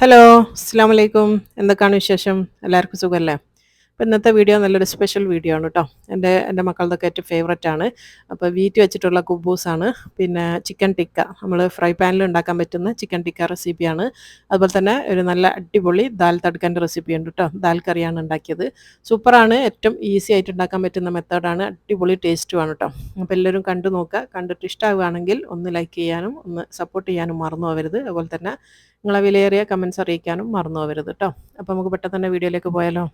Hello, അസ്സലാമു അലൈക്കും. എന്തൊക്കെയാണ് വിശേഷം? എല്ലാവർക്കും സുഖമല്ലേ? അപ്പോൾ ഇന്നത്തെ വീഡിയോ നല്ലൊരു സ്പെഷ്യൽ വീഡിയോ ആണ് കേട്ടോ. എൻ്റെ മക്കളുടെയൊക്കെ ഏറ്റവും ഫേവററ്റ് ആണ്. അപ്പോൾ വീറ്റ് വെച്ചിട്ടുള്ള കുബൂസാണ്. പിന്നെ ചിക്കൻ ടിക്ക നമ്മൾ ഫ്രൈ പാനിൽ ഉണ്ടാക്കാൻ പറ്റുന്ന ചിക്കൻ ടിക്ക റെസിപ്പിയാണ്. അതുപോലെ തന്നെ ഒരു നല്ല അടിപൊളി ദാൽ തഡ്ക്കൻ്റെ റെസിപ്പി ഉണ്ട് കേട്ടോ. ദാൽ കറിയാണ് ഉണ്ടാക്കിയത്. സൂപ്പറാണ്. ഏറ്റവും ഈസി ആയിട്ട് ഉണ്ടാക്കാൻ പറ്റുന്ന മെത്തേഡാണ്. അടിപൊളി ടേസ്റ്റുമാണ് കേട്ടോ. അപ്പോൾ എല്ലാവരും കണ്ടു നോക്കുക. കണ്ടിട്ട് ഇഷ്ടമാവുകയാണെങ്കിൽ ഒന്ന് ലൈക്ക് ചെയ്യാനും ഒന്ന് സപ്പോർട്ട് ചെയ്യാനും മറന്നു പോകരുത്. അതുപോലെ തന്നെ നിങ്ങളെ വിലയേറിയ കമൻസ് അറിയിക്കാനും മറന്നു പോകരുത് കേട്ടോ. അപ്പോൾ നമുക്ക് പെട്ടെന്ന് തന്നെ വീഡിയോയിലേക്ക് പോയാലോ.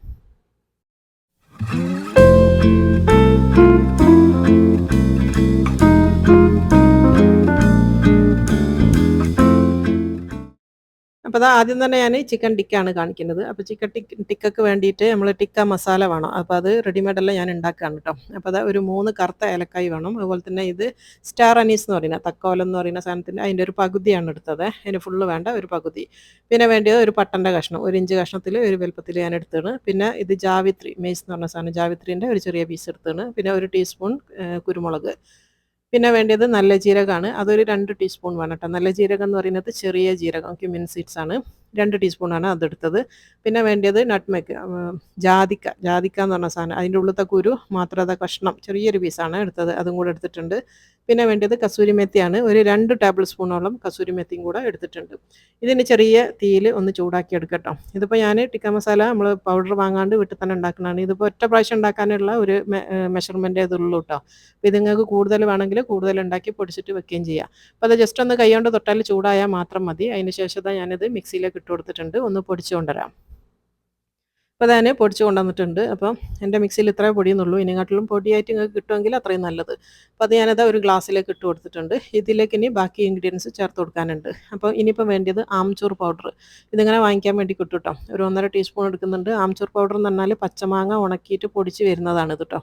അപ്പോൾ ദാ ആദ്യം തന്നെ ഞാൻ ചിക്കൻ ടിക്കയാണ് കാണിക്കുന്നത്. അപ്പോൾ ചിക്കൻ ടിക്കക്ക് വേണ്ടിയിട്ട് നമ്മൾ ടിക്ക മസാല വേണം. അപ്പോൾ അത് റെഡിമെയ്ഡ് അല്ല ഞാൻ ഉണ്ടാക്കുകയാണ് കേട്ടോ. അപ്പോൾ അതാ ഒരു 3 കറുത്ത ഏലക്കായ് വേണം. അതുപോലെ തന്നെ ഇത് സ്റ്റാർ അനീസ് എന്ന് പറയുന്ന തക്കോലം എന്ന് പറയുന്ന സാധനത്തിൻ്റെ അതിൻ്റെ ഒരു പകുതിയാണ് എടുത്തത്. അതിന് ഫുള്ള് വേണ്ട ഒരു പകുതി. പിന്നെ വേണ്ടിയത് ഒരു പട്ടൻ്റെ കഷ്ണം, 1 ഇഞ്ച് കഷ്ണത്തിൽ ഒരു വലുപ്പത്തിൽ ഞാൻ എടുത്തതാണ്. പിന്നെ ഇത് ജാവിത്രി മെയ്സ് എന്ന് പറഞ്ഞ സാധനം, ജാവിത്രീൻ്റെ ഒരു ചെറിയ പീസ് എടുത്തതാണ്. പിന്നെ 1 ടീസ്പൂൺ കുരുമുളക്. പിന്നെ വേണ്ടത് നല്ല ജീരകമാണ്. അതൊരു 2 ടീസ്പൂൺ വേണം കേട്ടോ. നല്ല ജീരകം എന്ന് പറയുന്നത് ചെറിയ ജീരകം, ക്യുമിൻ സീഡ്സ് ആണ്. 2 ടീസ്പൂണാണ് അതെടുത്തത്. പിന്നെ വേണ്ടത് നട്ട്മെഗ്, ജാതിക്ക എന്ന് പറഞ്ഞ സാധനം. അതിൻ്റെ ഉള്ളിലത്തെ കുരു മാത്രം അതാ കഷ്ണം ചെറിയൊരു പീസാണ് എടുത്തത്. അതും കൂടെ എടുത്തിട്ടുണ്ട്. പിന്നെ വേണ്ടത് കസൂരി മെത്തിയാണ്. ഒരു 2 ടേബിൾ സ്പൂണോളം കസൂരി മെത്തിയും കൂടെ എടുത്തിട്ടുണ്ട്. ഇതിന് ചെറിയ തീയിൽ ഒന്ന് ചൂടാക്കി എടുക്കട്ടോ. ഇതിപ്പോൾ ഞാൻ ടിക്ക മസാല നമ്മൾ പൗഡർ വാങ്ങാണ്ട് വീട്ടിൽ തന്നെ ഉണ്ടാക്കുന്നതാണ്. ഇതിപ്പോൾ ഒറ്റ പ്രാവശ്യം ഉണ്ടാക്കാനുള്ള ഒരു മെഷർമെൻറ്റേ ഇതുള്ളൂ കേട്ടോ. അപ്പോൾ ഇത് നിങ്ങൾക്ക് കൂടുതൽ വേണമെങ്കിൽ കൂടുതൽ ഉണ്ടാക്കി പൊടിച്ചിട്ട് വെക്കുകയും ചെയ്യാം. അപ്പോൾ അത് ജസ്റ്റ് ഒന്ന് കൈ കൊണ്ട് തൊട്ടാൽ ചൂടായാൽ മാത്രം മതി. അതിന് ശേഷം ഞാനിത് മിക്സിയിലേക്ക് ഇട്ട് കൊടുത്തിട്ടുണ്ട്. ഒന്ന് പൊടിച്ചു കൊണ്ടുവരാം. അപ്പോൾ ഞാൻ പൊടിച്ച് കൊണ്ടുവന്നിട്ടുണ്ട്. അപ്പം എൻ്റെ മിക്സിയിൽ ഇത്രേ പൊടിയുന്നുള്ളൂ. ഇതിനെക്കാട്ടിലും പൊടിയായിട്ട് നിങ്ങൾക്ക് കിട്ടുമെങ്കിൽ അത്രയും നല്ലത്. അപ്പോൾ അത് ഞാനത് ഒരു ഗ്ലാസ്സിലേക്ക് ഇട്ട് കൊടുത്തിട്ടുണ്ട്. ഇതിലേക്ക് ഇനി ബാക്കി ഇൻഗ്രീഡിയൻസ് ചേർത്ത് കൊടുക്കാനുണ്ട്. അപ്പോൾ ഇനിയിപ്പോൾ വേണ്ടത് ആംചൂർ പൗഡർ. ഇതിങ്ങനെ വാങ്ങിക്കാൻ വേണ്ടി കിട്ടും കേട്ടോ. ഒരു 1.5 ടീസ്പൂൺ എടുക്കുന്നുണ്ട്. ആംചൂർ പൗഡർ എന്ന് പറഞ്ഞാൽ പച്ചമാങ്ങ ഉണക്കിയിട്ട് പൊടിച്ച് വരുന്നതാണ് ഇത് കേട്ടോ.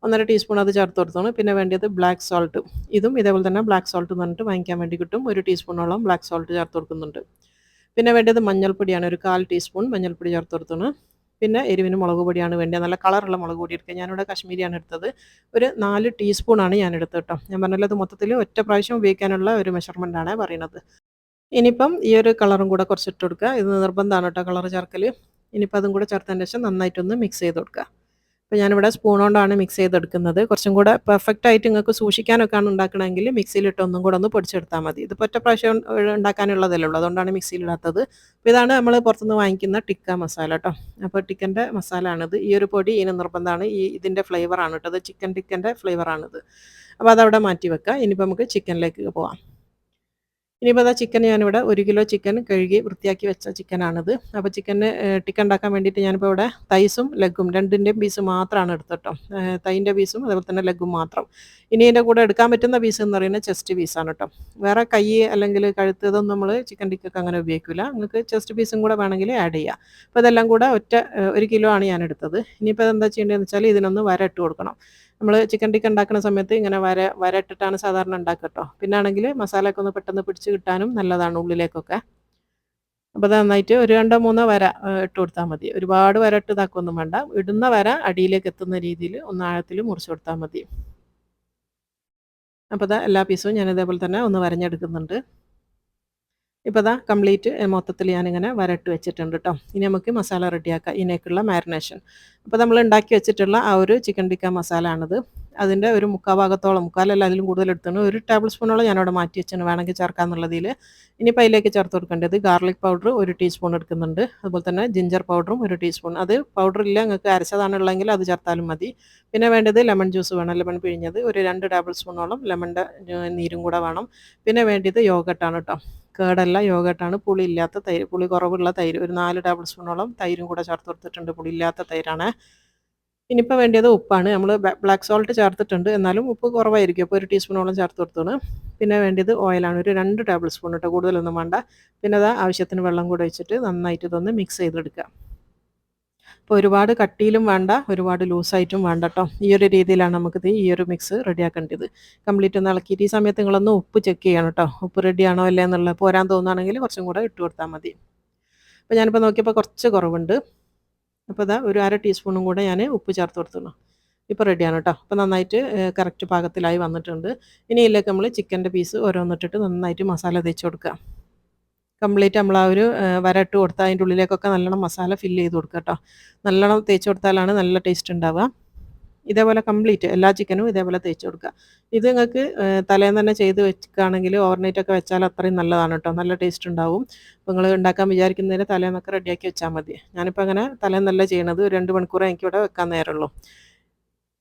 1.5 ടീസ്പൂൺ അത് ചേർത്ത് കൊടുത്തോണം. പിന്നെ വേണ്ടത് ബ്ലാക്ക് സോൾട്ട്. ഇതും ഇതേപോലെ തന്നെ ബ്ലാക്ക് സോൾട്ട് എന്ന് പറഞ്ഞിട്ട് വാങ്ങിക്കാൻ വേണ്ടി കിട്ടും. 1 ടീസ്പൂണോളം ബ്ലാക്ക് സോൾട്ട് ചേർത്ത് കൊടുക്കുന്നുണ്ട്. പിന്നെ വേണ്ടത് മഞ്ഞൾപ്പൊടിയാണ്. ഒരു 1/4 ടീസ്പൂൺ മഞ്ഞൾപ്പൊടി ചേർത്ത് കൊടുത്തോണം. പിന്നെ എരിവിന് മുളക് പൊടിയാണ് വേണ്ടത്. നല്ല കളറുള്ള മുളക് പൊടി എടുക്കുക. ഞാനിവിടെ കാശ്മീരിയാണ് എടുത്തത്. ഒരു 4 ടീസ്പൂണാണ് ഞാൻ എടുത്തത് കേട്ടോ. ഞാൻ പറഞ്ഞല്ലോ അത് മൊത്തത്തിൽ ഒറ്റ പ്രാവശ്യം ഉപയോഗിക്കാനുള്ള ഒരു മെഷർമെൻ്റാണ് പറയുന്നത്. ഇനിയിപ്പം ഈ ഒരു കളറും കൂടെ കുറച്ച് ഇട്ട് കൊടുക്കുക. ഇത് നിർബന്ധമാണ് കേട്ടോ കളർ ചേർക്കൽ. ഇനിയിപ്പോൾ അതും കൂടെ ചേർത്തതിന് ശേഷം നന്നായിട്ടൊന്ന് മിക്സ് ചെയ്ത് കൊടുക്കുക. അപ്പോൾ ഞാനിവിടെ സ്പൂൺ കൊണ്ടാണ് മിക്സ് ചെയ്തെടുക്കുന്നത്. കുറച്ചും കൂടെ പെർഫെക്റ്റ് ആയിട്ട് നിങ്ങൾക്ക് സൂക്ഷിക്കാനൊക്കെയാണ് ഉണ്ടാക്കണമെങ്കിൽ മിക്സിയിലിട്ട് ഒന്നും കൂടെ ഒന്ന് പൊടിച്ചെടുത്താൽ മതി. ഇതിപ്പോൾ ഒറ്റ പ്രാവശ്യം ഉണ്ടാക്കാനുള്ളതല്ലേ ഉള്ളൂ, അതുകൊണ്ടാണ് മിക്സിയിലിടാത്തത്. അപ്പോൾ ഇതാണ് നമ്മൾ പുറത്തുനിന്ന് വാങ്ങിക്കുന്ന ടിക്ക മസാല കേട്ടോ. അപ്പോൾ ടിക്കൻ്റെ മസാല ആണിത്. ഈ ഒരു പൊടി ഇതിന് നിർബന്ധമാണ്. ഇതിൻ്റെ ഫ്ലേവറാണ് കേട്ടോ. അത് ചിക്കൻ ടിക്കൻ്റെ ഫ്ലേവറാണിത്. അപ്പോൾ അതവിടെ മാറ്റി വെക്കുക. ഇനിയിപ്പോൾ നമുക്ക് ചിക്കനിലേക്ക് പോവാം. ഇനിയിപ്പോൾ അതാ ചിക്കൻ ഞാനിവിടെ 1 കിലോ ചിക്കൻ കഴുകി വൃത്തിയാക്കി വെച്ച ചിക്കനാണിത്. അപ്പോൾ ചിക്കന് ടിക്ക ഉണ്ടാക്കാൻ വേണ്ടിയിട്ട് ഞാനിപ്പോൾ ഇവിടെ തൈസും ലെഗും രണ്ടിൻ്റെയും പീസ് മാത്രമാണ് എടുത്തത് കേട്ടോ. തൈൻ്റെ പീസും അതേപോലെ തന്നെ ലെഗും മാത്രം. ഇനി ഇതിൻ്റെ കൂടെ എടുക്കാൻ പറ്റുന്ന പീസ് എന്ന് പറയുന്നത് ചെസ്റ്റ് പീസാണ് കേട്ടോ. വേറെ കൈ അല്ലെങ്കിൽ കഴുത്ത് ഇതൊന്നും നമ്മൾ ചിക്കൻ ടിക്കക്ക് അങ്ങനെ ഉപയോഗിക്കില്ല. നിങ്ങൾക്ക് ചെസ്റ്റ് പീസും കൂടെ വേണമെങ്കിൽ ആഡ് ചെയ്യാം. അപ്പോൾ ഇതെല്ലാം കൂടെ 1 കിലോ ആണ് ഞാൻ എടുത്തത്. ഇനിയിപ്പോൾ എന്താ ചെയ്യേണ്ടതെന്ന് വെച്ചാൽ ഇതിനൊന്ന് വര ഇട്ട് കൊടുക്കണം. നമ്മൾ ചിക്കൻ ടിക്ക ഉണ്ടാക്കുന്ന സമയത്ത് ഇങ്ങനെ വര ഇട്ടിട്ടാണ് സാധാരണ ഉണ്ടാക്കുക കേട്ടോ. പിന്നെ ആണെങ്കിൽ മസാലയൊക്കെ ഒന്ന് പെട്ടെന്ന് പിടിച്ച് കിട്ടാനും നല്ലതാണ് ഉള്ളിലേക്കൊക്കെ. അപ്പോൾ അത് നന്നായിട്ട് ഒരു 2-3 വര ഇട്ട് കൊടുത്താൽ മതി. ഒരുപാട് വര ഇട്ട് ഇതാക്കൊന്നും വേണ്ട. ഇടുന്ന വര അടിയിലേക്ക് എത്തുന്ന രീതിയിൽ ഒന്ന് ആഴത്തിൽ മുറിച്ച് കൊടുത്താൽ മതി. അപ്പോൾ ദാ എല്ലാ പീസും ഞാൻ ഇതേപോലെ തന്നെ ഒന്ന് വരഞ്ഞെടുക്കുന്നുണ്ട്. ഇപ്പോൾ ദാ കംപ്ലീറ്റ് മൊത്തത്തിൽ ഞാനിങ്ങനെ വരട്ട് വെച്ചിട്ടുണ്ട് കേട്ടോ. ഇനി നമുക്ക് മസാല റെഡിയാക്കാം. ഇതിനേക്കുള്ള മാരിനേഷൻ. അപ്പോൾ നമ്മൾ ഉണ്ടാക്കി വെച്ചിട്ടുള്ള ആ ഒരു ചിക്കൻ ടിക്ക മസാല ആണിത്. അതിൻ്റെ ഒരു 3/4 ഭാഗത്തോളം, മുക്കാലല്ല അതിലും കൂടുതൽ എടുത്താണ്. 1 ടേബിൾ സ്പൂണോളം ഞാനവിടെ മാറ്റി വെച്ചാണ് വേണമെങ്കിൽ ചേർക്കാമെന്നുള്ളതിൽ. ഇനിയിപ്പോൾ അതിലേക്ക് ചേർത്ത് കൊടുക്കേണ്ടത് ഗാർലിക് പൗഡർ 1 ടീസ്പൂൺ എടുക്കുന്നുണ്ട്. അതുപോലെ തന്നെ ജിഞ്ചർ പൗഡറും 1 ടീസ്പൂൺ. അത് പൗഡർ ഇല്ല, നിങ്ങൾക്ക് അരച്ചതാണുള്ളതെങ്കിൽ അത് ചേർത്താലും മതി. പിന്നെ വേണ്ടത് ലെമൺ ജ്യൂസ് വേണം, ലെമൺ പിഴിഞ്ഞത്. ഒരു 2 ടേബിൾ സ്പൂണോളം ലെമണിൻ്റെ നീരും കൂടെ വേണം. പിന്നെ വേണ്ടത് യോഗട്ടാണ് കേട്ടോ. കേടല്ല, യോഗട്ടാണ്. പുളിയില്ലാത്ത തൈര്, പുളി കുറവുള്ള തൈര്. ഒരു 4 ടേബിൾ സ്പൂണോളം തൈരും കൂടെ ചേർത്ത് കൊടുത്തിട്ടുണ്ട്. പുളിയില്ലാത്ത തൈരാണ്. ഇനിയിപ്പോൾ വേണ്ടത് ഉപ്പാണ്. നമ്മൾ ബ്ലാക്ക് സോൾട്ട് ചേർത്തിട്ടുണ്ട്, എന്നാലും ഉപ്പ് കുറവായിരിക്കും. അപ്പോൾ 1 ടീസ്പൂണോളം ചേർത്ത് കൊടുത്താണ്. പിന്നെ വേണ്ടത് ഓയിലാണ്. ഒരു 2 ടേബിൾ സ്പൂൺ കേട്ടോ, കൂടുതലൊന്നും വേണ്ട. പിന്നെ അത് ആവശ്യത്തിന് വെള്ളം കൂടെ വെച്ചിട്ട് നന്നായിട്ട് ഇതൊന്ന് മിക്സ് ചെയ്തെടുക്കുക. അപ്പോൾ ഒരുപാട് കട്ടിയിലും വേണ്ട, ഒരുപാട് ലൂസായിട്ടും വേണ്ട കേട്ടോ. ഈ ഒരു രീതിയിലാണ് നമുക്കിത് ഈ ഒരു മിക്സ് റെഡിയാക്കേണ്ടത്. കംപ്ലീറ്റ് ഒന്ന് ഇളക്കിയിട്ട് ഈ സമയത്ത് നിങ്ങളൊന്ന് ഉപ്പ് ചെക്ക് ചെയ്യണം കേട്ടോ. ഉപ്പ് റെഡിയാണോ അല്ലേ എന്നുള്ളത്. പോരാൻ തോന്നുകയാണെങ്കിൽ കുറച്ചും കൂടെ ഇട്ട് കൊടുത്താൽ മതി. അപ്പോൾ ഞാനിപ്പോൾ നോക്കിയപ്പോൾ കുറച്ച് കുറവുണ്ട്. അപ്പോൾ ഇതാ ഒരു 1/2 ടീസ്പൂണും കൂടെ ഞാൻ ഉപ്പ് ചേർത്ത് കൊടുത്തുള്ളൂ. ഇപ്പോൾ റെഡിയാണ് കേട്ടോ. അപ്പോൾ നന്നായിട്ട് കറക്റ്റ് പാകത്തിലായി വന്നിട്ടുണ്ട്. ഇനി ഇതിലേക്ക് നമ്മൾ ചിക്കൻ്റെ പീസ് ഓരോന്നിട്ടിട്ട് നന്നായിട്ട് മസാല തേച്ച് കൊടുക്കുക. കംപ്ലീറ്റ് നമ്മൾ ആ ഒരു വര ഇട്ട് കൊടുത്താൽ അതിൻ്റെ ഉള്ളിലേക്കൊക്കെ നല്ലോണം മസാല ഫില്ല് ചെയ്ത് കൊടുക്കുക കേട്ടോ. നല്ലോണം തേച്ച് കൊടുത്താലാണ് നല്ല ടേസ്റ്റ് ഉണ്ടാവുക. ഇതേപോലെ കംപ്ലീറ്റ് എല്ലാ ചിക്കനും ഇതേപോലെ തേച്ച് കൊടുക്കുക. ഇത് നിങ്ങൾക്ക് തലേന്ന് തന്നെ ചെയ്ത് വെക്കുകയാണെങ്കിൽ ഓവർനൈറ്റ് ഒക്കെ വെച്ചാൽ അത്രയും നല്ലതാണ് കേട്ടോ. നല്ല ടേസ്റ്റ് ഉണ്ടാവും. അപ്പോൾ നിങ്ങൾ ഉണ്ടാക്കാൻ വിചാരിക്കുന്നതിന് തലേന്നൊക്കെ റെഡിയാക്കി വെച്ചാൽ മതി. ഞാനിപ്പോൾ അങ്ങനെ തലേന്നല്ല ചെയ്യണത്. ഒരു 2 മണിക്കൂറേ എനിക്കിവിടെ വെക്കാൻ നേരമുള്ളൂ.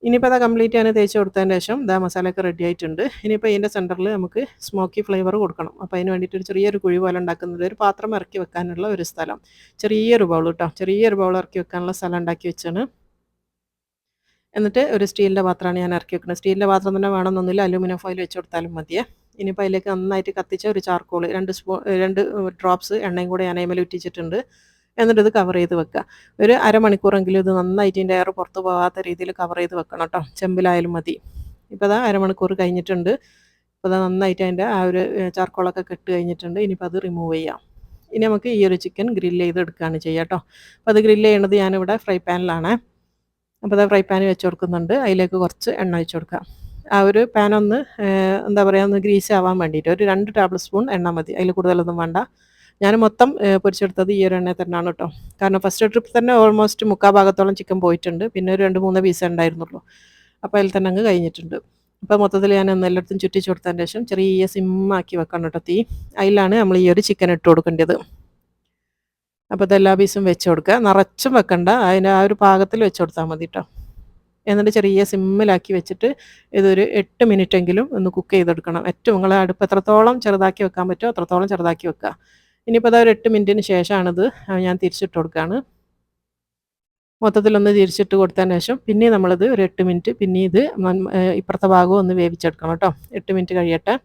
ഇനിയിപ്പോൾ അതാ കംപ്ലീറ്റ് ഞാൻ തേച്ച് കൊടുത്തതിന് ശേഷം ദാ മസാലയൊക്കെ റെഡി ആയിട്ടുണ്ട്. ഇനിയിപ്പോൾ ഇതിൻ്റെ സെൻറ്ററിൽ നമുക്ക് സ്മോക്കി ഫ്ലേവർ കൊടുക്കണം. അപ്പോൾ അതിന് വേണ്ടിയിട്ട് ഒരു ചെറിയൊരു കുഴി പോലെ ഉണ്ടാക്കുന്നത്, ഒരു പാത്രം ഇറക്കി വെക്കാനുള്ള ഒരു സ്ഥലം, ചെറിയൊരു ബൗൾ കേട്ടോ, ചെറിയൊരു ബൗൾ ഇറക്കി വെക്കാനുള്ള സ്ഥലം ഉണ്ടാക്കി വെച്ചാണ്. എന്നിട്ട് ഒരു സ്റ്റീലിൻ്റെ പാത്രമാണ് ഞാൻ ഇറക്കി വെക്കുന്നത്. സ്റ്റീലിൻ്റെ പാത്രം തന്നെ വേണമെന്നൊന്നുമില്ല, അലൂമിനിയം ഫോയിൽ വെച്ച് കൊടുത്താലും മതിയേ. ഇനിയിപ്പോൾ അതിലേക്ക് നന്നായിട്ട് കത്തിച്ച ഒരു ചാർക്കോൾ 2 ഡ്രോപ്സ് എണ്ണയും കൂടെ ഞാൻ അതിന്മേൽ ഉറ്റിച്ചിട്ടുണ്ട്. എന്നിട്ട് ഇത് കവർ ചെയ്ത് വെക്കുക. ഒരു അരമണിക്കൂറെങ്കിലും ഇത് നന്നായിട്ട് ഇതിൻ്റെ എയർ പുറത്ത് പോകാത്ത രീതിയിൽ കവർ ചെയ്ത് വെക്കണം കേട്ടോ. ചെമ്പിലായാലും മതി. ഇപ്പോൾ അതാ അരമണിക്കൂർ കഴിഞ്ഞിട്ടുണ്ട്. ഇപ്പോൾ അതാ നന്നായിട്ട് അതിൻ്റെ ആ ഒരു ചാർക്കോളൊക്കെ കെട്ട് കഴിഞ്ഞിട്ടുണ്ട്. ഇനിയിപ്പോൾ അത് റിമൂവ് ചെയ്യാം. ഇനി നമുക്ക് ഈ ഒരു ചിക്കൻ ഗ്രില്ല് ചെയ്ത് എടുക്കുകയാണ് ചെയ്യുക കേട്ടോ. അപ്പോൾ അത് ഗ്രില്ല് ചെയ്യണത് ഞാനിവിടെ ഫ്രൈ പാനിലാണ്. അപ്പോൾ അത് ഫ്രൈ പാൻ വെച്ച് കൊടുക്കുന്നുണ്ട്. അതിലേക്ക് കുറച്ച് എണ്ണ ഒഴിച്ച് കൊടുക്കുക. ആ ഒരു പാൻ ഒന്ന് എന്താ പറയുക, ഒന്ന് ഗ്രീസ് ആവാൻ വേണ്ടിയിട്ട് ഒരു 2 ടേബിൾ സ്പൂൺ എണ്ണ മതി. അതിൽ കൂടുതലൊന്നും വേണ്ട. ഞാൻ മൊത്തം പൊരിച്ചെടുത്തത് ഈ ഒരു എണ്ണയിൽ തന്നെയാണ് കേട്ടോ. കാരണം ഫസ്റ്റ് ട്രിപ്പ് തന്നെ ഓൾമോസ്റ്റ് 3/4 ഭാഗത്തോളം ചിക്കൻ പോയിട്ടുണ്ട്. പിന്നെ ഒരു 2-3 പീസേ ഉണ്ടായിരുന്നുള്ളൂ. അപ്പോൾ അതിൽ തന്നെ അങ്ങ് കഴിഞ്ഞിട്ടുണ്ട്. അപ്പോൾ മൊത്തത്തിൽ ഞാൻ ഒന്ന് എല്ലായിടത്തും ചുറ്റിച്ച് കൊടുത്തതിന് ശേഷം ചെറിയ സിമ്മാക്കി വെക്കണം കേട്ടോ തീ. അതിലാണ് നമ്മൾ ഈ ഒരു ചിക്കൻ ഇട്ട് കൊടുക്കേണ്ടത്. അപ്പോൾ ഇതെല്ലാ പീസും വെച്ച് കൊടുക്കുക. നിറച്ചും വെക്കണ്ട, അതിന് ആ ഒരു പാകത്തിൽ വെച്ച് കൊടുത്താൽ മതി കേട്ടോ. എന്നിട്ട് ചെറിയ സിമ്മിലാക്കി വെച്ചിട്ട് ഇതൊരു 8 മിനിറ്റെങ്കിലും ഒന്ന് കുക്ക് ചെയ്തെടുക്കണം. ഏറ്റവും നിങ്ങൾ അടുപ്പ് എത്രത്തോളം ചെറുതാക്കി വെക്കാൻ പറ്റുമോ അത്രത്തോളം ചെറുതാക്കി വെക്കുക. ഇനിയിപ്പോൾ അതൊരു 8 മിനിറ്റിന് ശേഷമാണിത് ഞാൻ തിരിച്ചിട്ട് കൊടുക്കുകയാണ്. മൊത്തത്തിലൊന്ന് തിരിച്ചിട്ട് കൊടുത്തതിന് ശേഷം പിന്നെ നമ്മളിത് ഒരു 8 മിനിറ്റ് പിന്നെ ഇത് ഇപ്പുറത്തെ ഭാഗവും ഒന്ന് വേവിച്ചെടുക്കണം കേട്ടോ. 8 മിനിറ്റ് കഴിയട്ടെ.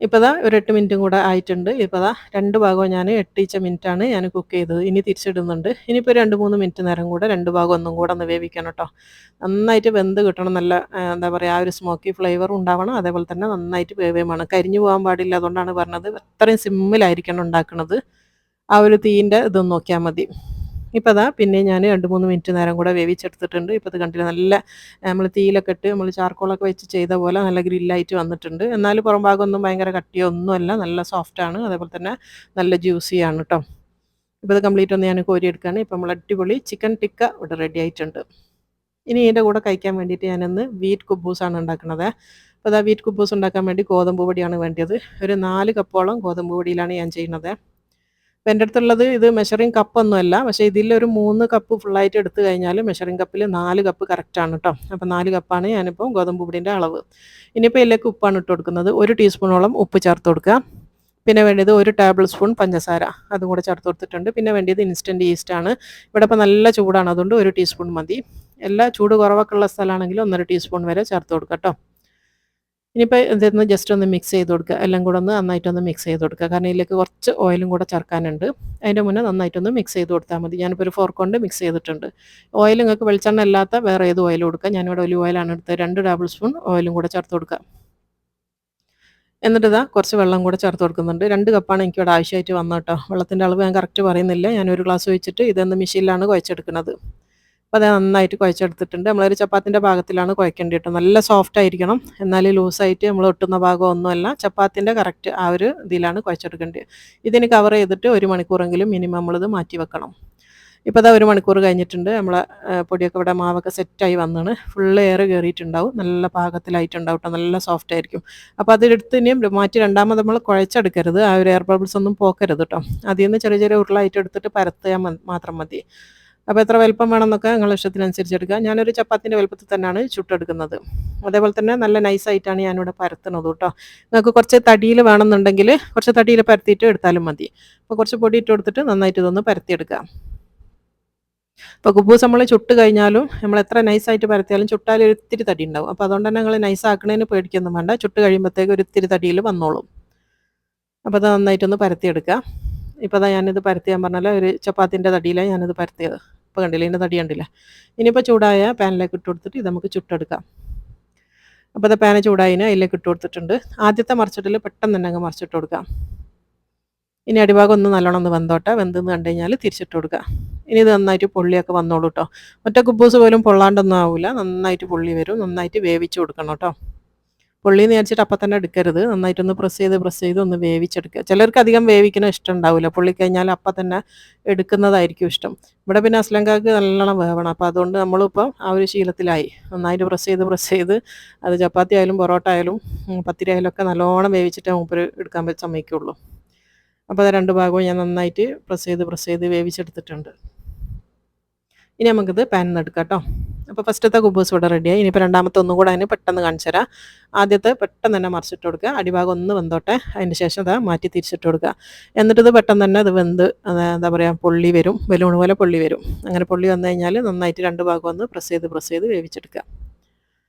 ഇപ്പോൾ ദാ ഒരു 8 മിനിറ്റും കൂടെ ആയിട്ടുണ്ട്. ഇപ്പോൾ ദാ 2 ഭാഗവും ഞാൻ 8 മിനിറ്റാണ് ഞാൻ കുക്ക് ചെയ്തത്. ഇനി തിരിച്ചിടുന്നുണ്ട്. ഇനിയിപ്പോൾ 2-3 മിനിറ്റ് നേരം കൂടെ 2 ഭാഗം ഒന്നും കൂടെ ഒന്ന് വേവിക്കണം കേട്ടോ. നന്നായിട്ട് വെന്ത് കിട്ടണം. നല്ല എന്താ പറയുക, ആ ഒരു സ്മോക്കി ഫ്ലേവർ ഉണ്ടാവണം. അതേപോലെ തന്നെ നന്നായിട്ട് വേവുകയും വേണം. കരിഞ്ഞു പോകാൻ പാടില്ല. അതുകൊണ്ടാണ് പറഞ്ഞത് അത്രയും സിമ്മിലായിരിക്കണം ഉണ്ടാക്കുന്നത്. ആ ഒരു തീയിൻ്റെ ഇതൊന്ന് നോക്കിയാൽ മതി. ഇപ്പോൾ അതാ പിന്നെ ഞാൻ 2-3 മിനിറ്റ് നേരം കൂടെ വേവിച്ചെടുത്തിട്ടുണ്ട്. ഇപ്പോൾ ഇത് കണ്ടില്ലേ, നല്ല നമ്മൾ തീയിലൊക്കെ ഇട്ട് നമ്മൾ ചാർക്കോളൊക്കെ വെച്ച് ചെയ്ത പോലെ നല്ല ഗ്രില്ലായിട്ട് വന്നിട്ടുണ്ട്. എന്നാൽ പുറം ഭാഗമൊന്നും ഭയങ്കര കട്ടിയോ ഒന്നുമല്ല, നല്ല സോഫ്റ്റാണ്. അതേപോലെ തന്നെ നല്ല ജ്യൂസിയാണ് കേട്ടോ. ഇപ്പോൾ ഇത് കംപ്ലീറ്റ് ഒന്ന് ഞാൻ കോരിയെടുക്കുകയാണ്. ഇപ്പോൾ നമ്മൾ അടിപൊളി ചിക്കൻ ടിക്ക ഇവിടെ റെഡി ആയിട്ടുണ്ട്. ഇനി ഇതിൻ്റെ കൂടെ കഴിക്കാൻ വേണ്ടിയിട്ട് ഞാനിന്ന് വീറ്റ് കുബൂസാണ് ഉണ്ടാക്കുന്നത്. അപ്പോൾ അതാ വീറ്റ് കുബൂസ് ഉണ്ടാക്കാൻ വേണ്ടി ഗോതമ്പ് പൊടിയാണ് വേണ്ടത്. ഒരു 4 കപ്പോളം ഗോതമ്പ് പൊടിയിലാണ് ഞാൻ ചെയ്യുന്നത്. അപ്പോൾ എൻ്റെ അടുത്തുള്ളത് ഇത് മെഷറിംഗ് കപ്പൊന്നുമല്ല, പക്ഷേ ഇതിലൊരു 3 കപ്പ് ഫുള്ളായിട്ട് എടുത്തു കഴിഞ്ഞാൽ മെഷറിംഗ് കപ്പിൽ 4 കപ്പ് കറക്റ്റാണ് കേട്ടോ. അപ്പോൾ 4 കപ്പാണ് ഞാനിപ്പോൾ ഗോതമ്പ് പൊടിൻ്റെ അളവ്. ഇനിയിപ്പോൾ ഇതിലേക്ക് ഉപ്പാണ് ഇട്ട് കൊടുക്കുന്നത്. 1 ടീസ്പൂണോളം ഉപ്പ് ചേർത്ത് കൊടുക്കുക. പിന്നെ വേണ്ടത് 1 ടേബിൾ സ്പൂൺ പഞ്ചസാര, അതും കൂടെ ചേർത്ത് കൊടുത്തിട്ടുണ്ട്. പിന്നെ വേണ്ടത് ഇൻസ്റ്റൻറ്റ് ഈസ്റ്റാണ്. ഇവിടെ ഇപ്പോൾ നല്ല ചൂടാണ്, അതുകൊണ്ട് 1 ടീസ്പൂൺ മതി. എല്ലാ ചൂട് കുറവൊക്കെ ഉള്ള സ്ഥലമാണെങ്കിൽ 1.5 ടീസ്പൂൺ വരെ ചേർത്ത് കൊടുക്കുക കേട്ടോ. ഇനിയിപ്പോൾ ഇതൊന്ന് ജസ്റ്റ് ഒന്ന് മിക്സ് ചെയ്ത് കൊടുക്കുക. എല്ലാം കൂടെ ഒന്ന് നന്നായിട്ടൊന്ന് മിക്സ് ചെയ്ത് കൊടുക്കുക. കാരണം ഇതിലേക്ക് കുറച്ച് ഓയിലും കൂടെ ചേർക്കാനുണ്ട്. അതിൻ്റെ മുന്നേ നന്നായിട്ടൊന്ന് മിക്സ് ചെയ്ത് കൊടുത്താൽ മതി. ഞാനിപ്പോൾ ഒരു ഫോർക്ക് കൊണ്ട് മിക്സ് ചെയ്തിട്ടുണ്ട്. ഓയിൽ നിങ്ങൾക്ക് വെളിച്ചെണ്ണ അല്ലാത്ത വേറെ ഏത് ഓയിൽ കൊടുക്കുക. ഞാനിവിടെ ഒലിവ് ഓയിലാണ് എടുത്തത്. 2 ടേബിൾ സ്പൂൺ ഓയിലും കൂടെ ചേർത്ത് കൊടുക്കുക. എന്നിട്ട് ഇതാ കുറച്ച് വെള്ളം കൂടെ ചേർത്ത് കൊടുക്കുന്നുണ്ട്. 2 കപ്പാണ് എനിക്കിവിടെ ആവശ്യമായിട്ട് വന്നത് കേട്ടോ. വെള്ളത്തിൻ്റെ അളവ് ഞാൻ കറക്റ്റ് പറയുന്നില്ല. ഞാൻ ഒരു ഗ്ലാസ് ഒഴിച്ചിട്ട് ഇതൊന്ന് മെഷീനിലാണ് കുഴച്ചെടുക്കുന്നത്. അപ്പോൾ അത് നന്നായിട്ട് കുഴച്ചെടുത്തിട്ടുണ്ട്. നമ്മളൊരു ചപ്പാത്തിൻ്റെ പാകത്തിലാണ് കുഴക്കേണ്ടത് കേട്ടോ. നല്ല സോഫ്റ്റ് ആയിരിക്കണം, എന്നാൽ ലൂസായിട്ട് നമ്മൾ ഒട്ടുന്ന ഭാഗം ഒന്നുമല്ല. ചപ്പാത്തിൻ്റെ കറക്റ്റ് ആ ഒരു ഇതിലാണ് കുഴച്ചെടുക്കേണ്ടത്. ഇതിന് കവർ ചെയ്തിട്ട് 1 മണിക്കൂറെങ്കിലും മിനിമം നമ്മളിത് മാറ്റി വെക്കണം. ഇപ്പോൾ അതാ 1 മണിക്കൂർ കഴിഞ്ഞിട്ടുണ്ട്. നമ്മളെ പൊടിയൊക്കെ ഇവിടെ മാവൊക്കെ സെറ്റായി വന്നാണ്. ഫുള്ള് എയർ കയറിയിട്ടുണ്ടാവും. നല്ല പാകത്തിലായിട്ടുണ്ടാവും കേട്ടോ. നല്ല സോഫ്റ്റ് ആയിരിക്കും. അപ്പോൾ അതെടുത്ത് ഇനിയും മാറ്റി രണ്ടാമത് നമ്മൾ കുഴച്ചെടുക്കരുത്. ആ ഒരു എയർ ബബിൾസ് ഒന്നും പോക്കരുത് കേട്ടോ. അതിൽ നിന്ന് ചെറിയ ചെറിയ ഉരുളായിട്ട് എടുത്തിട്ട് പരത്തിയാൽ മാത്രം മതി. അപ്പോൾ എത്ര വലുപ്പം വേണമെന്നൊക്കെ നിങ്ങളുടെ ഇഷ്ടത്തിനനുസരിച്ച് എടുക്കുക. ഞാനൊരു ചപ്പാത്തിൻ്റെ വലുപ്പത്തിൽ തന്നെയാണ് ചുട്ടെടുക്കുന്നത്. അതേപോലെ തന്നെ നല്ല നൈസായിട്ടാണ് ഞാനിവിടെ പരത്തുന്നത് കേട്ടോ. നിങ്ങൾക്ക് കുറച്ച് തടിയിൽ വേണമെന്നുണ്ടെങ്കിൽ കുറച്ച് തടിയിൽ പരത്തിയിട്ട് എടുത്താലും മതി. അപ്പോൾ കുറച്ച് പൊടി ഇട്ട് കൊടുത്തിട്ട് നന്നായിട്ട് ഇതൊന്ന് പരത്തിയെടുക്കുക. അപ്പോൾ കുബൂസ് നമ്മൾ ചുട്ട് കഴിഞ്ഞാലും നമ്മൾ എത്ര നൈസായിട്ട് പരത്തിയാലും ചുട്ടാൽ ഒരു ഇത്തിരി തടി ഉണ്ടാവും. അപ്പോൾ അതുകൊണ്ട് തന്നെ നിങ്ങൾ നൈസാക്കണതിന് പേടിക്കൊന്നും വേണ്ട. ചുട്ട് കഴിയുമ്പോഴത്തേക്ക് ഒരു ഇത്തിരി തടിയിൽ വന്നോളും. അപ്പോൾ അത് നന്നായിട്ടൊന്ന് പരത്തിയെടുക്കുക. ഇപ്പോൾ അതാ ഞാനിത് പരത്തിയാൻ പറഞ്ഞാൽ ഒരു ചപ്പാത്തിൻ്റെ തടിയിലാണ് ഞാനിത് പരത്തിയത്. ഇപ്പോൾ കണ്ടില്ല, ഇതിൻ്റെ തടി കണ്ടില്ല. ഇനിയിപ്പോൾ ചൂടായ പാനിലേക്ക് ഇട്ട് കൊടുത്തിട്ട് ഇത് നമുക്ക് ചുട്ടെടുക്കാം. അപ്പോൾ അത് പാന് ചൂടായതിന് അതിലേക്ക് ഇട്ട് കൊടുത്തിട്ടുണ്ട്. ആദ്യത്തെ മറിച്ചിട്ടിൽ പെട്ടെന്ന് തന്നെ അങ്ങ് മറിച്ചിട്ട് കൊടുക്കാം. ഇനി അടിഭാഗം ഒന്ന് നല്ലോണം ഒന്ന് വെന്തോട്ടെ. വെന്തെന്ന് കണ്ടു കഴിഞ്ഞാൽ തിരിച്ചിട്ട് കൊടുക്കുക. ഇനി ഇത് നന്നായിട്ട് പൊള്ളിയൊക്കെ വന്നോളൂ കേട്ടോ. ഒറ്റ കുബൂസ് പോലും പൊള്ളാണ്ടൊന്നും ആവില്ല. നന്നായിട്ട് പൊള്ളി വരും. നന്നായിട്ട് വേവിച്ച് കൊടുക്കണം കേട്ടോ. പൊള്ളിയെന്ന് വിചാരിച്ചിട്ട് അപ്പം തന്നെ എടുക്കരുത്. നന്നായിട്ടൊന്ന് പ്രസ് ചെയ്ത് ഒന്ന് വേവിച്ചെടുക്കുക. ചിലർക്ക് അധികം വേവിക്കണ ഇഷ്ടമുണ്ടാവില്ല. പൊള്ളിക്കഴിഞ്ഞാൽ അപ്പം തന്നെ എടുക്കുന്നതായിരിക്കും ഇഷ്ടം. ഇവിടെ പിന്നെ അസ്ലങ്കാക്ക് നല്ലോണം വേവണം. അപ്പോൾ അതുകൊണ്ട് നമ്മളിപ്പം ആ ഒരു ശീലത്തിലായി. നന്നായിട്ട് പ്രസ് ചെയ്ത് അത് ചപ്പാത്തി ആയാലും പൊറോട്ട ആയാലും പത്തിരി ആയാലും ഒക്കെ നല്ലോണം വേവിച്ചിട്ടേ മൂപ്പര് എടുക്കാൻ സമ്മതിക്കുള്ളൂ. അപ്പോൾ അത് 2 ഭാഗവും ഞാൻ നന്നായിട്ട് പ്രസ് ചെയ്ത് വേവിച്ചെടുത്തിട്ടുണ്ട്. ഇനി നമുക്കിത് പാനിൽ നിന്ന് എടുക്കാം കേട്ടോ. അപ്പോൾ ഫസ്റ്റത്തെ കുബൂസ് ഇവിടെ റെഡിയായി. ഇനിയിപ്പോൾ രണ്ടാമത്തെ ഒന്നും കൂടെ അതിന് പെട്ടെന്ന് കാണിച്ചു തരാം. ആദ്യത്തെ പെട്ടെന്ന് തന്നെ മറിച്ചിട്ട് കൊടുക്കുക. അടിഭാഗം ഒന്ന് വെന്തോട്ടെ. അതിന് ശേഷം അത് മാറ്റി തിരിച്ചിട്ട് കൊടുക്കുക. എന്നിട്ടിത് പെട്ടെന്ന് തന്നെ അത് വെന്ത് എന്താ പറയുക പൊള്ളി വരും. ബലൂൺ പോലെ പൊള്ളി വരും. അങ്ങനെ പൊള്ളി വന്നു കഴിഞ്ഞാൽ നന്നായിട്ട് 2 ഭാഗം ഒന്ന് പ്രസ് ചെയ്ത് വേവിച്ചെടുക്കുക.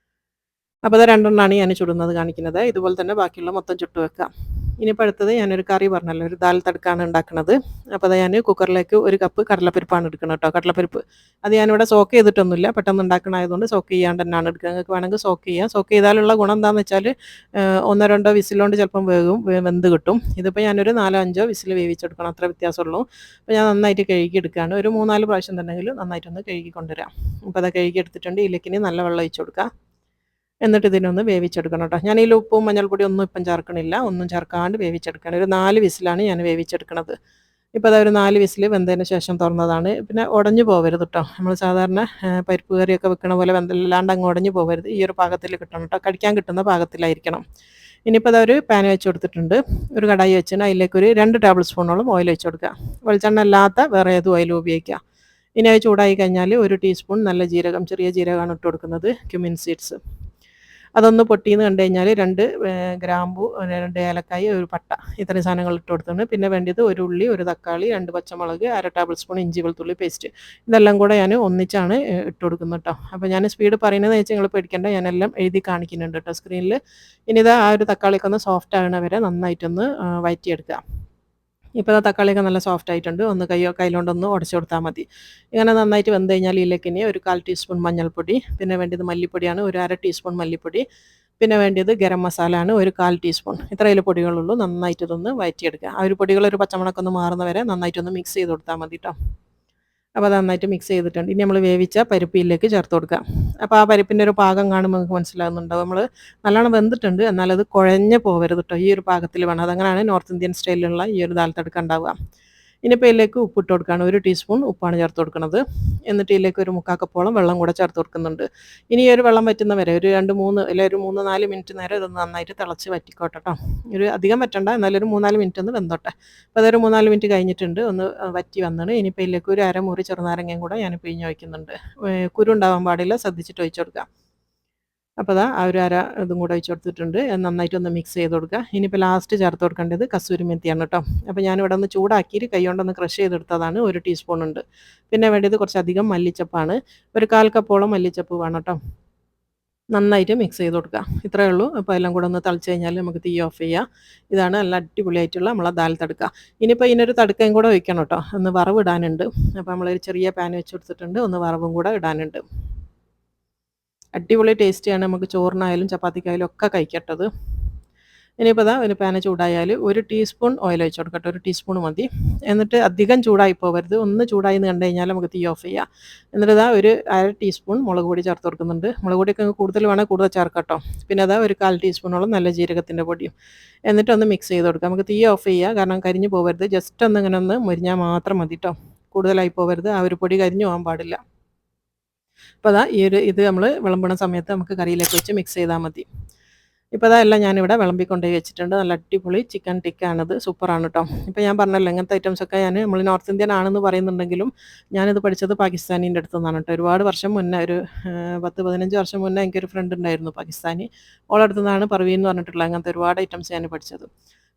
അപ്പോൾ അത് 2 ഞാൻ ചുടുന്നത് കാണിക്കുന്നത്. ഇതുപോലെ തന്നെ ബാക്കിയുള്ള മൊത്തം ചുട്ട് വെക്കാം. ഇനിയിപ്പോൾ അടുത്തത് ഞാനൊരു കറി പറഞ്ഞല്ലോ, ഒരു ദാൽ തടുക്കാണ് ഉണ്ടാക്കുന്നത്. അപ്പോൾ അത് ഞാൻ കുക്കറിലേക്ക് 1 കപ്പ് കടലപ്പരിപ്പാണ് എടുക്കുന്നത് കേട്ടോ. കടലപ്പരിപ്പ് അത് ഞാനിവിടെ സോക്ക് ചെയ്തിട്ടൊന്നുമില്ല, പെട്ടെന്ന് ഉണ്ടാക്കണമായതുകൊണ്ട് സോക്ക് ചെയ്യാണ്ട് തന്നെയാണ് എടുക്കുക. നിങ്ങൾക്ക് വേണമെങ്കിൽ സോക്ക് ചെയ്യാം. സോക്ക് ചെയ്താലുള്ള ഗുണം എന്താണെന്ന് വെച്ചാൽ 1-2 വിസിലുകൊണ്ട് ചിലപ്പം വെന്ത് കിട്ടും. ഇതിപ്പോൾ ഞാനൊരു 4-5 വിസിൽ വേവിച്ചെടുക്കണം, അത്ര വ്യത്യാസമുള്ളൂ. അപ്പോൾ ഞാൻ നന്നായിട്ട് കഴുകി എടുക്കുകയാണ്. ഒരു 3-4 പ്രാവശ്യം തന്നെങ്കിലും നന്നായിട്ടൊന്ന് കഴുകി കൊണ്ടുവരാം. അപ്പോൾ അത് കഴുകി എടുത്തിട്ടുണ്ട്. ഇതിലേക്ക് നല്ല വെള്ളം ഒഴിച്ച് കൊടുക്കുക. എന്നിട്ട് ഇതിനൊന്ന് വേവിച്ചെടുക്കണം കേട്ടോ. ഞാൻ ഇതിൽ ഉപ്പും മഞ്ഞൾപ്പൊടി ഒന്നും ഇപ്പം ചേർക്കണില്ല, ഒന്നും ചേർക്കാണ്ട് വേവിച്ചെടുക്കണം. ഒരു 4 വിസിലാണ് ഞാൻ വേവിച്ചെടുക്കണത്. ഇപ്പോൾ അതൊരു 4 വിസിൽ വെന്തതിന് ശേഷം തുറന്നതാണ്. പിന്നെ ഉടഞ്ഞു പോകരുത് കേട്ടോ. നമ്മൾ സാധാരണ പരിപ്പ് കറിയൊക്കെ വെക്കണ പോലെ വെന്തല്ലാണ്ട് അങ്ങ് ഉടഞ്ഞു പോകരുത്. ഈ ഒരു പാകത്തിൽ കിട്ടണം കേട്ടോ. കടിക്കാൻ കിട്ടുന്ന പാകത്തിലായിരിക്കണം. ഇനിയിപ്പോൾ അതൊരു പാൻ വെച്ച് കൊടുത്തിട്ടുണ്ട്. ഒരു കടായി വെച്ചിട്ട് അതിലേക്കൊരു 2 ടേബിൾ സ്പൂണോളം ഓയിൽ വെച്ച് കൊടുക്കുക. വെളിച്ചെണ്ണ അല്ലാത്ത വേറെ ഏത് ഓയിൽ ഉപയോഗിക്കുക. ഇനി അത് ചൂടായി കഴിഞ്ഞാൽ 1 ടീസ്പൂൺ നല്ല ജീരകം, ചെറിയ ജീരകമാണ് ഇട്ട് കൊടുക്കുന്നത്, ക്യുമിൻ സീഡ്സ്. അതൊന്ന് പൊട്ടിയെന്ന് കണ്ടു കഴിഞ്ഞാൽ 2 ഗ്രാമ്പു, 2 ഏലക്കായ, ഒരു പട്ട, ഇത്രയും സാധനങ്ങൾ ഇട്ട് കൊടുത്തിട്ടുണ്ട്. പിന്നെ വേണ്ടത് 1 ഉള്ളി, 1 തക്കാളി, 2 പച്ചമുളക്, 1/2 ടേബിൾ സ്പൂൺ ഇഞ്ചി വെളുത്തുള്ളി പേസ്റ്റ്. ഇതെല്ലാം കൂടെ ഞാൻ ഒന്നിച്ചാണ് ഇട്ട് കൊടുക്കുന്നത് കേട്ടോ. അപ്പോൾ ഞാൻ സ്പീഡ് പറയുന്നതെന്ന് വെച്ചാൽ നിങ്ങൾ പേടിക്കേണ്ട, ഞാനെല്ലാം എഴുതി കാണിക്കുന്നുണ്ട് കേട്ടോ സ്ക്രീനിൽ. ഇനി ഇതാ ആ ഒരു തക്കാളിയൊക്കെ ഒന്ന് സോഫ്റ്റ് ആകണ വരെ നന്നായിട്ടൊന്ന് വഴറ്റിയെടുക്കുക. ഇപ്പോൾ ആ തക്കാളിയൊക്കെ നല്ല സോഫ്റ്റ് ആയിട്ടുണ്ട്. ഒന്ന് കൈകൊണ്ടൊന്ന് ഉടച്ചു കൊടുത്താൽ മതി. ഇങ്ങനെ നന്നായിട്ട് വെന്ത് കഴിഞ്ഞാൽ ഇതിലേക്ക് ഇനി ഒരു 1/4 ടീസ്പൂൺ മഞ്ഞൾപ്പൊടി, പിന്നെ വേണ്ടത് മല്ലിപ്പൊടിയാണ്, ഒരു 1/2 ടീസ്പൂൺ മല്ലിപ്പൊടി, പിന്നെ വേണ്ടത് ഗരം മസാല ആണ്, ഒരു 1/4 ടീസ്പൂൺ. ഇത്രയും പൊടികളുള്ളൂ. നന്നായിട്ട് ഇതൊന്ന് വഴറ്റിയെടുക്കുക. ആ ഒരു പൊടികൾ ഒരു പച്ചമണക്കൊന്ന് മാറുന്ന വരെ നന്നായിട്ടൊന്ന് മിക്സ് ചെയ്ത് കൊടുത്താൽ മതി കേട്ടോ. അപ്പോൾ അത് നന്നായിട്ട് മിക്സ് ചെയ്തിട്ടുണ്ട്. ഇനി നമ്മൾ വേവിച്ച പരിപ്പിലേക്ക് ചേർത്ത് കൊടുക്കുക. അപ്പോൾ ആ പരിപ്പിൻ്റെ ഒരു പാകം കാണുമ്പോൾ നിങ്ങൾക്ക് മനസ്സിലാകുന്നുണ്ടാവും. നമ്മൾ നല്ലോണം വെന്തിട്ടുണ്ട്, എന്നാലത് കുഴഞ്ഞ് പോകരുത് കേട്ടോ. ഈ ഒരു പാകത്തിൽ വേണം. അതങ്ങനെയാണ് നോർത്ത് ഇന്ത്യൻ സ്റ്റൈലിലുള്ള ഈ ഒരു ദാൽ തടുക്ക ഉണ്ടാവുക. ഇനിയിപ്പോൾ ഇതിലേക്ക് ഉപ്പിട്ട് കൊടുക്കുകയാണ്. 1 ടീസ്പൂൺ ഉപ്പാണ് ചേർത്ത് കൊടുക്കുന്നത്. എന്നിട്ട് ഇതിലേക്ക് ഒരു 3/4 കപ്പോളം വെള്ളം കൂടെ ചേർത്ത് കൊടുക്കുന്നുണ്ട്. ഇനി ഈ ഒരു വെള്ളം വറ്റുന്ന വരെ ഒരു 2-3 അല്ലെ ഒരു 3-4 മിനിറ്റ് നേരം ഇതൊന്ന് നന്നായിട്ട് തിളച്ച് വറ്റിക്കോട്ടെ കേട്ടോ. ഒരു അധികം വറ്റണ്ട, എന്നാലും ഒരു 3-4 മിനിറ്റ് ഒന്ന് വെന്തോട്ടെ. അപ്പോൾ അതൊരു 3-4 മിനിറ്റ് കഴിഞ്ഞിട്ടുണ്ട്, ഒന്ന് വറ്റി വന്നാണ്. ഇനിയിപ്പോൾ ഇതിലേക്ക് ഒരു അരമുറി ചെറുനാരങ്ങയും കൂടെ ഞാൻ പിഴിഞ്ഞ് ഒഴിക്കുന്നുണ്ട്. കുരു ഉണ്ടാവാൻ പാടില്ല, ശ്രദ്ധിച്ചിട്ട് ഒഴിച്ചു കൊടുക്കുക. അപ്പോൾ അതാ ആ ഒരു ഇതും കൂടെ ഒഴിച്ച് കൊടുത്തിട്ടുണ്ട്. നന്നായിട്ടൊന്ന് മിക്സ് ചെയ്ത് കൊടുക്കുക. ഇനിയിപ്പോൾ ലാസ്റ്റ് ചേർത്ത് കൊടുക്കേണ്ടത് കസൂരി മെത്തിയാണ് കേട്ടോ. അപ്പോൾ ഞാനിവിടെ ഒന്ന് ചൂടാക്കിയിട്ട് കൈ കൊണ്ടൊന്ന് ക്രഷ് ചെയ്തെടുത്തതാണ്, 1 ടീസ്പൂൺ ഉണ്ട്. പിന്നെ വേണ്ടത് കുറച്ചധികം മല്ലിച്ചപ്പാണ്, ഒരു 1/4 കപ്പോളം മല്ലിച്ചപ്പ് വേണം കേട്ടോ. നന്നായിട്ട് മിക്സ് ചെയ്ത് കൊടുക്കുക. ഇത്രയേ ഉള്ളൂ. അപ്പോൾ എല്ലാം കൂടെ ഒന്ന് തിളച്ച് കഴിഞ്ഞാൽ നമുക്ക് തീ ഓഫ് ചെയ്യാം. ഇതാണ് നല്ല അടിപൊളിയായിട്ടുള്ള നമ്മളെ ദാൽ തടുക്ക. ഇനിയിപ്പോൾ ഇതിനൊരു തടുക്കയും കൂടെ ഒഴിക്കണം കേട്ടോ. ഒന്ന് വറവ് ഇടാനുണ്ട്. അപ്പോൾ നമ്മളൊരു ചെറിയ പാൻ വെച്ച് കൊടുത്തിട്ടുണ്ട്, ഒന്ന് വറവും കൂടെ ഇടാനുണ്ട്. അടിപൊളി ടേസ്റ്റിയാണ്. നമുക്ക് ചോറിനായാലും ചപ്പാത്തിക്കായാലും ഒക്കെ കഴിക്കട്ടത്. ഇനിയിപ്പോൾ ഇതാ ഒരു പാന് ചൂടായാൽ 1 ടീസ്പൂൺ ഓയിൽ ഒഴിച്ച് കൊടുക്കട്ടെ. 1 ടീസ്പൂൺ മതി. എന്നിട്ട് അധികം ചൂടായി പോകരുത്. ഒന്ന് ചൂടായി എന്ന് കണ്ടു കഴിഞ്ഞാൽ നമുക്ക് തീ ഓഫ് ചെയ്യാം. എന്നിട്ട് ഇതാ ഒരു 1/2 ടീസ്പൂൺ മുളക് പൊടി ചേർത്ത് കൊടുക്കുന്നുണ്ട്. മുളക് പൊടിയൊക്കെ കൂടുതൽ വേണമെങ്കിൽ കൂടുതൽ ചേർക്കാം കേട്ടോ. പിന്നെ അതാ ഒരു 1/4 ടീസ്പൂണോളം നല്ല ജീരകത്തിൻ്റെ പൊടിയും. എന്നിട്ടൊന്ന് മിക്സ് ചെയ്ത് കൊടുക്കാം. നമുക്ക് തീ ഓഫ് ചെയ്യുക, കാരണം കരിഞ്ഞു പോകരുത്. ജസ്റ്റ് ഒന്ന് ഇങ്ങനെ ഒന്ന് മുരിഞ്ഞാൽ മാത്രം മതി കേട്ടോ. കൂടുതലായി പോകരുത്. ആ ഒരു പൊടി കരിഞ്ഞു പോകാൻ പാടില്ല. അപ്പോൾ അതാ ഇത് നമ്മൾ വിളമ്പണ സമയത്ത് നമുക്ക് കറിയിലേക്ക് വെച്ച് മിക്സ് ചെയ്താൽ മതി. ഇപ്പോൾ അതെല്ലാം ഞാനിവിടെ വിളമ്പിക്കൊണ്ടേ വെച്ചിട്ടുണ്ട്. നല്ല അടിപൊളി ചിക്കൻ ടിക്കാണിത്. സൂപ്പറാണ് കേട്ടോ. ഇപ്പോൾ ഞാൻ പറഞ്ഞല്ലോ, ഇങ്ങനത്തെ ഐറ്റംസൊക്കെ നമ്മൾ നോർത്ത് ഇന്ത്യൻ ആണെന്ന് പറയുന്നുണ്ടെങ്കിലും ഞാനിത് പഠിച്ചത് പാകിസ്ഥാനീൻ്റെ അടുത്തു നിന്നാണ് കേട്ടോ. ഒരുപാട് വർഷം മുന്നേ, ഒരു 10-15 വർഷം മുന്നേ എനിക്കൊരു ഫ്രണ്ട് ഉണ്ടായിരുന്നു പാകിസ്ഥാനി. ഓളെ അടുത്തു നിന്നാണ് പർവീൻ എന്ന് പറഞ്ഞിട്ടുള്ള അങ്ങനത്തെ ഒരുപാട് ഐറ്റംസ് ഞാൻ പഠിച്ചത്.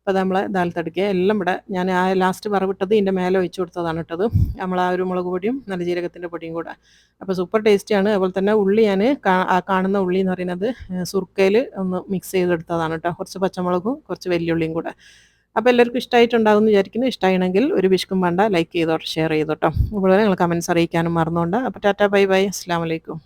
അപ്പോൾ അത് നമ്മളെ ദാൽ തടുക്ക എല്ലാം ഇവിടെ ഞാൻ ആ ലാസ്റ്റ് വറവിട്ടത് ഇതിൻ്റെ മേലെ ഒഴിച്ച് കൊടുത്തതാണ് ഇട്ടത്. നമ്മൾ ആ ഒരു മുളക് പൊടിയും നല്ല ജീരകത്തിൻ്റെ പൊടിയും കൂടെ. അപ്പോൾ സൂപ്പർ ടേസ്റ്റിയാണ്. അതുപോലെ തന്നെ ഉള്ളി ഞാൻ ആ കാണുന്ന ഉള്ളി എന്ന് പറയുന്നത് സുർക്കയിൽ ഒന്ന് മിക്സ് ചെയ്തെടുത്തതാണ് കേട്ടോ. കുറച്ച് പച്ചമുളകും കുറച്ച് വെല്ലുള്ളിയും കൂടെ. അപ്പോൾ എല്ലാവർക്കും ഇഷ്ടമായിട്ടുണ്ടാകും എന്ന് വിചാരിക്കുന്നു. ഇഷ്ടമാണെങ്കിൽ ഒരു വിഷ്കും വേണ്ട, ലൈക്ക് ചെയ്തോ, ഷെയർ ചെയ്തോട്ടോ. അതുപോലെ നിങ്ങൾ കമൻറ്റ്സ് അറിയിക്കാനും മറന്നുകൊണ്ട്. അപ്പോൾ ടാറ്റാ, ബൈ ബൈ, അസ്സലാമു അലൈക്കും.